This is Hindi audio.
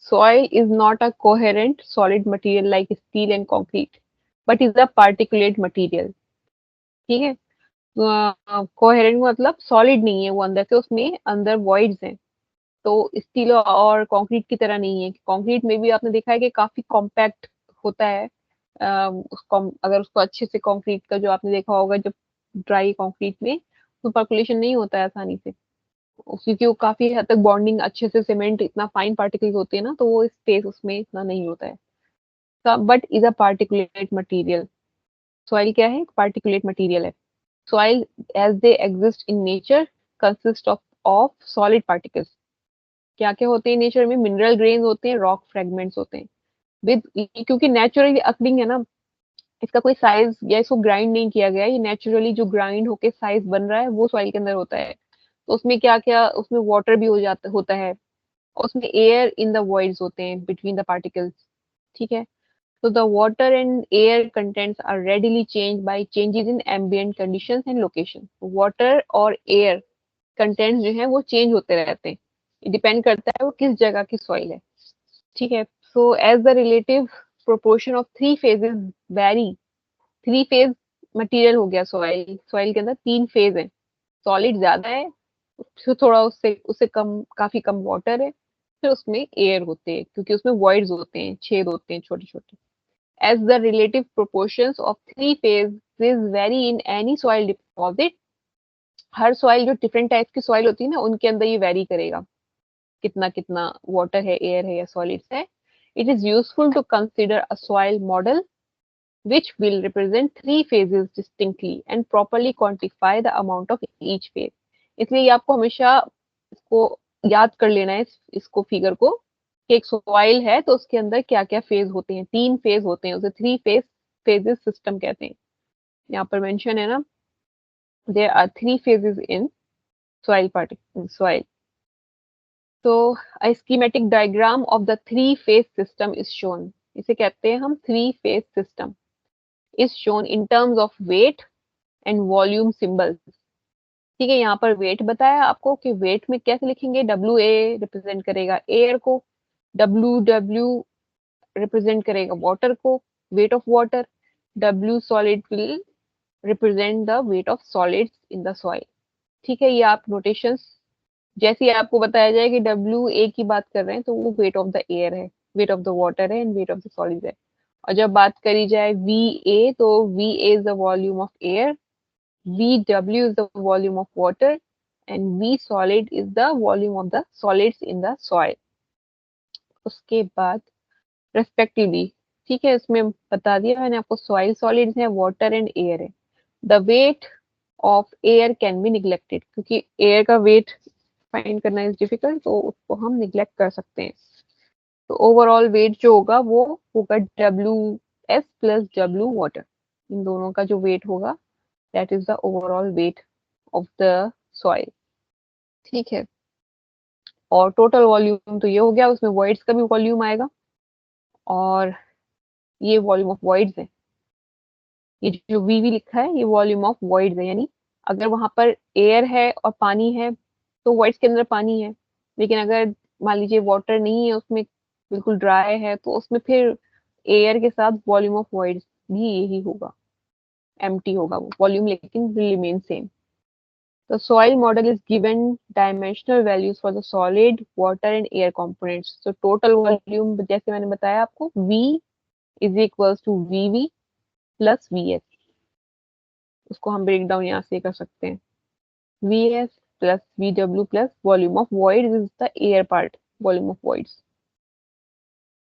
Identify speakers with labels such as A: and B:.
A: soil is not a coherent solid material like steel and concrete, but is a particulate material. ठीक है, कोहेरेंट मतलब सॉलिड नहीं है वो, अंदर से उसमें अंदर वॉइड्स हैं। तो स्टील और कंक्रीट की तरह नहीं है। कंक्रीट में भी आपने देखा है कि काफी कॉम्पैक्ट होता है। अगर उसको अच्छे से, कंक्रीट का जो आपने देखा होगा, जब ड्राई कंक्रीट में उसमें पर्कुलेशन नहीं होता है आसानी से, क्योंकि वो काफी हद तक बॉन्डिंग अच्छे से, सीमेंट इतना फाइन पार्टिकल्स होते हैं ना, तो वो स्पेस उसमें इतना नहीं होता है। But is a particulate material. Soil क्या है? पार्टिकुलेट मटीरियल है। Soil as they exist in nature consist of solid particles. क्या क्या होते हैं नेचर में? मिनरल ग्रेन होते हैं, रॉक फ्रेगमेंट्स होते हैं। विद, क्योंकि नेचुरली अकरिंग है ना, इसका कोई साइज या इसको ग्राइंड नहीं किया गया है, ये नेचुरली जो ग्राइंड होके साइज बन रहा है वो सॉइल के अंदर होता है। तो उसमें क्या क्या, उसमें वाटर भी हो जाता होता है, और उसमें एयर इन द वॉइड्स होते हैं बिटवीन द पार्टिकल्स। ठीक है। तो the water and air contents are readily change by changes in ambient conditions and location. Water और एयर कंटेंट्स जो है वो चेंज होते रहते हैं, डिपेंड करता है वो किस जगह की सॉइल है। ठीक है। So as the relative proportion of three phases vary, three phase material हो गया सॉइल। सॉइल के अंदर तीन फेज है। सॉलिड ज्यादा है, फिर थोड़ा उससे उससे कम, काफी कम वाटर है, फिर उसमें एयर होते हैं, क्योंकि उसमें वॉइड्स होते हैं, छेद होते हैं छोटे छोटे। As the relative proportions of three phase vary in any soil deposit. हर सॉइल, जो डिफरेंट टाइप की सॉइल होती है ना, उनके अंदर ये वेरी करेगा, कितना कितना वाटर है, एयर है या सॉलिड्स है। It is useful to consider a soil model which will represent three phases distinctly and properly quantify the amount of each phase। इसलिए ये आपको हमेशा इसको याद कर लेना है, इसको फिगर को, कि एक सॉइल है तो उसके अंदर क्या क्या फेज होते हैं। तीन फेज होते हैं, उसे थ्री फेज फेजेस सिस्टम कहते हैं। यहाँ पर मेंशन है ना, there are three phases in soil particle soil. तो a schematic diagram of the three phase system is shown। इसे कहते हैं हम three phase system. is shown in terms of weight and volume symbols। ठीक है, यहाँ पर वेट बताया आपको कि वेट में कैसे लिखेंगे। डब्ल्यू ए रिप्रेजेंट करेगा एयर को, डब्ल्यू डब्ल्यू रिप्रेजेंट करेगा वाटर को, weight of water. W solid will represent the weight of solids in the soil. ठीक है, ये आप नोटेशंस, जैसे ही आपको बताया जाए कि डब्ल्यू ए की बात कर रहे हैं तो वो वेट ऑफ द एयर है, वेट ऑफ द वाटर है, and weight of the solid है। और जब बात करी जाए वी ए, तो V A is the volume of air, VW is the volume of water, and V solid is the volume of the solids in the soil। उसके बाद रेस्पेक्टिवली, ठीक है, इसमें बता दिया मैंने आपको, सॉइल सॉलिड्स है, वाटर एंड एयर है। The weight of air can be neglected, क्योंकि एयर का वेट फाइंड करना इज डिफिकल्ट, तो उसको हम निग्लेक्ट कर सकते हैं। तो ओवरऑल वेट जो होगा वो होगा WS प्लस डब्ल्यू वाटर। इन दोनों का जो वेट होगा, that is the overall weight of the soil. ठीक है। और टोटल वॉल्यूम तो ये हो गया, उसमें वॉइड्स का भी वॉल्यूम आएगा, और ये वॉल्यूम ऑफ वॉइड्स है। ये जो वीवी लिखा है ये वॉल्यूम ऑफ वॉइड्स है, यानी अगर वहां पर एयर है और पानी है तो वॉइड्स के अंदर पानी है। लेकिन अगर मान लीजिए वाटर नहीं है उसमें, बिल्कुल ड्राई है, तो उसमें फिर एयर के साथ वॉल्यूम ऑफ वॉइड्स भी यही होगा, एम्प्टी होगा वो वॉल्यूम, लेकिन will remain same. The soil model is given dimensional values for the solid, water and air components. So total volume जैसे मैंने बताया आपको, V is equals to VV plus VS। उसको हम ब्रेक डाउन यहाँ से कर सकते हैं। VS plus VW plus volume of voids is the air part, volume of voids।